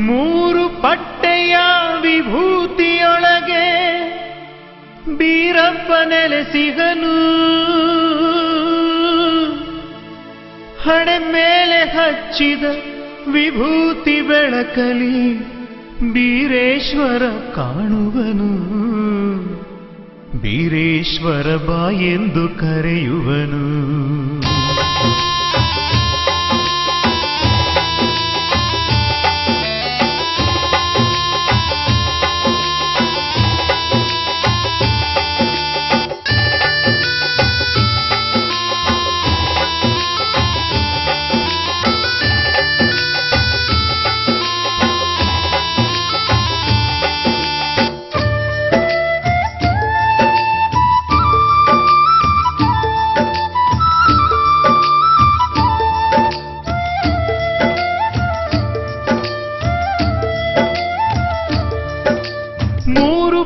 ಮೂರು ಪಟ್ಟೆಯ ವಿಭೂತಿಯೊಳಗೆ ಬೀರಪ್ಪ ನೆಲೆಸಿಗನು. ಹಣೆ ಮೇಲೆ ಹಚ್ಚಿದ ವಿಭೂತಿ ಬೆಳಕಲಿ ಬೀರೇಶ್ವರ ಕಾಣುವನು. ಬೀರೇಶ್ವರ ಬಾ ಎಂದು ಕರೆಯುವನು.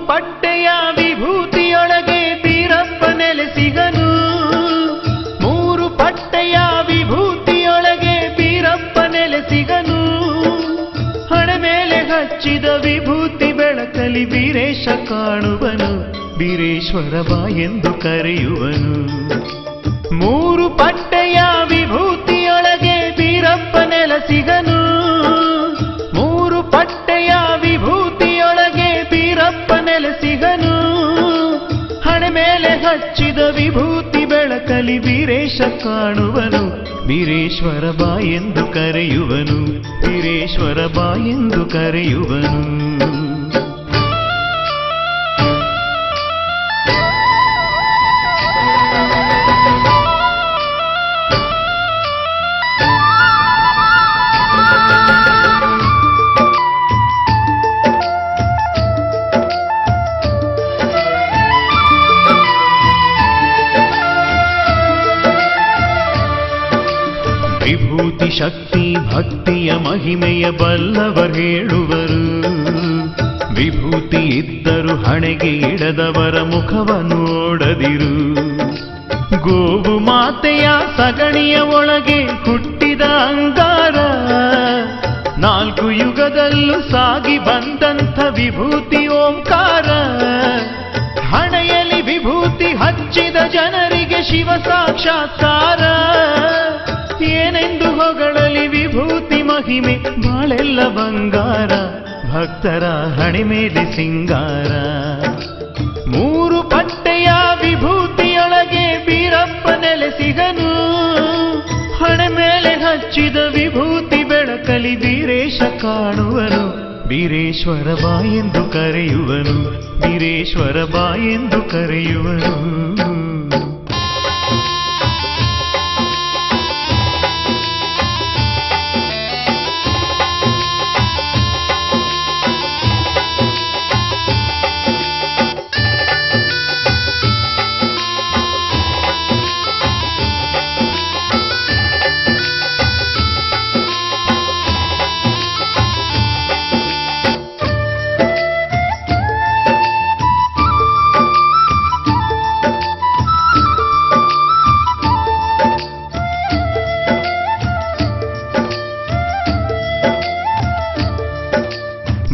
ಪಟ್ಟೆಯ ವಿಭೂತಿಯೊಳಗೆ ಬೀರಪ್ಪ ನೆಲೆಸಿಗನು. ಮೂರು ಪಟ್ಟೆಯ ವಿಭೂತಿಯೊಳಗೆ ಬೀರಪ್ಪ ನೆಲೆಸಿಗನು. ಹಣೆ ಮೇಲೆ ಹಚ್ಚಿದ ವಿಭೂತಿ ಬೆಳಕಲಿ ಬೀರೇಶ ಕಾಣುವನು. ಬೀರೇಶ್ವರ ಬಾ ಎಂದು ಕರೆಯುವನು. ಮೂರು ಪಟ್ಟೆಯ ವಿಭೂತಿಯೊಳಗೆ ಬೀರಪ್ಪ ನೆಲೆಸಿಗನು. ಮೂರು ಪಟ್ಟೆಯ ವಿಭೂತಿಯೊಳಗೆ ಬೀರಪ್ಪ ನೆಲೆಸಿಗನು. ಹಣೆ ಮೇಲೆ ಹಚ್ಚಿದ ವಿಭೂತಿ ಬೆಳಕಲಿ ಬೀರೇಶ ಕಾಣುವನು. ಬೀರೇಶ್ವರ ಬಾ ಎಂದು ಕರೆಯುವನು. ಬೀರೇಶ್ವರ ಬಾ ಎಂದು ಕರೆಯುವನು. ವಿಭೂತಿ ಶಕ್ತಿ ಭಕ್ತಿಯ ಮಹಿಮೆಯ ಬಲ್ಲವರು ಹೇಳುವರು. ವಿಭೂತಿ ಇದ್ದರು ಹಣೆಗೆ ಇಡದವರ ಮುಖವ ನೋಡದಿರು. ಗೋವು ಮಾತೆಯ ಸಗಣಿಯ ಒಳಗೆ ಹುಟ್ಟಿದ ಅಂಗಾರ. ನಾಲ್ಕು ಯುಗದಲ್ಲೂ ಸಾಗಿ ಬಂದಂಥ ವಿಭೂತಿ ಓಂಕಾರ. ಹಣೆಯಲ್ಲಿ ವಿಭೂತಿ ಹಚ್ಚಿದ ಜನರಿಗೆ ಶಿವ ಸಾಕ್ಷಾತ್ಕಾರ. ಏನೆಂದು ಹೊಗಳಲಿ ವಿಭೂತಿ ಮಹಿಮೆ ಬಾಳೆಲ್ಲ ಬಂಗಾರ. ಭಕ್ತರ ಹಣೆ ಮೇಲೆ ಸಿಂಗಾರ. ಮೂರು ಪಟ್ಟೆಯ ವಿಭೂತಿಯೊಳಗೆ ಬೀರಪ್ಪ ನೆಲೆಸಿಗನು. ಹಣೆ ಮೇಲೆ ಹಚ್ಚಿದ ವಿಭೂತಿ ಬೆಳಕಲಿ ಬೀರೇಶ ಕಾಣುವನು. ಬೀರೇಶ್ವರ ಬಾ ಎಂದು ಕರೆಯುವನು. ಬೀರೇಶ್ವರ ಬಾ ಎಂದು ಕರೆಯುವನು.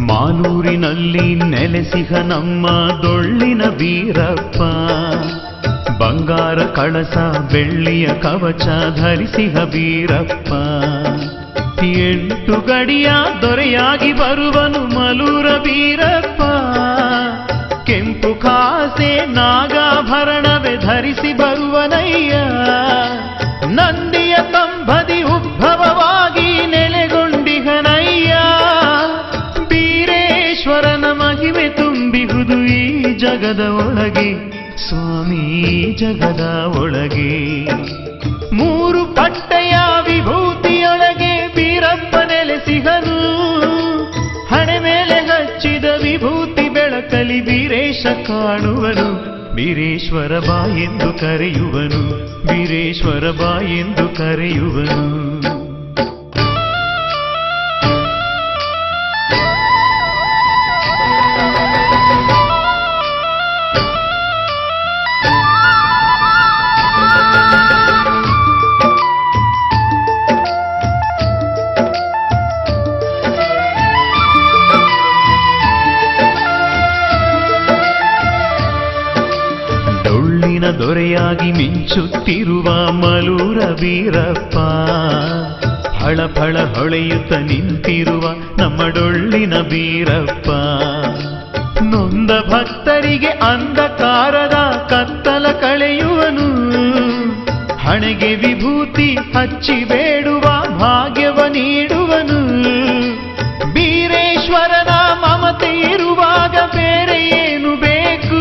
ಮಾಲೂರಿನಲ್ಲಿ ನೆಲೆಸಿಹ ನಮ್ಮ ಡೊಳ್ಳಿನ ವೀರಪ್ಪ. ಬಂಗಾರ ಕಳಸ ಬೆಳ್ಳಿಯ ಕವಚ ಧರಿಸಿಹ ವೀರಪ್ಪ. 8 ಗಡಿಯ ದೊರೆಯಾಗಿ ಬರುವನು ಮಲೂರ ವೀರಪ್ಪ. ಕೆಂಪು ಕಾಸೆ ನಾಗಾಭರಣವೇ ಧರಿಸಿ ಬರುವನಯ್ಯ. ನಂದಿಯ ಕಂಬದಿ ಉದ್ಭವವಾಗಿ ನೆಲೆಗೊಂಡಿಹನಯ್ಯ. ಬೀರೇಶ್ವರನ ಮಹಿಮೆ ತುಂಬಿಹುದು ಈ ಜಗದ ಒಳಗೆ. ಸ್ವಾಮಿ ಜಗದ ಒಳಗೆ. ಮೂರು ಪಟ್ಟೆಯ ವಿಭೂತಿಯೊಳಗೆ ಬೀರಪ್ಪ ನೆಲೆಸಿಗನು. ಹಣೆ ಮೇಲೆ ಹಚ್ಚಿದ ವಿಭೂತಿ ಬೆಳಕಲಿ ಬೀರೇಶ ಕಾಣುವನು. ಬೀರೇಶ್ವರ ಬಾ ಎಂದು ಕರೆಯುವನು. ಬೀರೇಶ್ವರ ಬಾ ಎಂದು ಕರೆಯುವನು. ದೊರೆಯಾಗಿ ಮಿಂಚುತ್ತಿರುವ ಮಲೂರ ವೀರಪ್ಪ, ಫಳ ಫಳ ಹೊಳೆಯುತ್ತ ನಿಂತಿರುವ ನಮ್ಮ ಡೊಳ್ಳಿನ ಬೀರಪ್ಪ. ನೊಂದ ಭಕ್ತರಿಗೆ ಅಂಧಕಾರದ ಕತ್ತಲ ಕಳೆಯುವನು, ಹಣೆಗೆ ವಿಭೂತಿ ಹಚ್ಚಿ ಬೇಡುವ ಭಾಗ್ಯವ ನೀಡುವನು. ಬೀರೇಶ್ವರನ ಮಮತೆ ಇರುವಾಗ ಬೇರೆ ಏನು ಬೇಕು?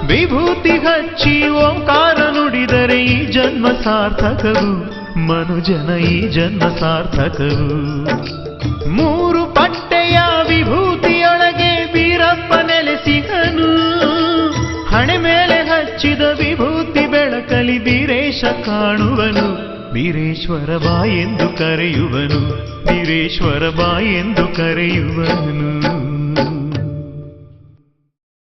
ವಿಭೂತಿ ಹಚ್ಚಿ ಓಂಕಾರ ನುಡಿದರೆ ಈ ಜನ್ಮ ಸಾರ್ಥಕವು, ಮನುಜನ ಈ ಜನ್ಮ ಸಾರ್ಥಕವು. ಮೂರು ಪಟ್ಟೆಯ ವಿಭೂತಿಯೊಳಗೆ ವೀರಪ್ಪ ನೆಲೆಸಿಗನು, ಹಣೆ ಮೇಲೆ ಹಚ್ಚಿದ ವಿಭೂತಿ ಬೆಳಕಲಿ ವೀರೇಶ ಕಾಣುವನು. ವೀರೇಶ್ವರ ಬಾ ಎಂದು ಕರೆಯುವನು, ವೀರೇಶ್ವರ ಬಾ ಎಂದು ಕರೆಯುವನು.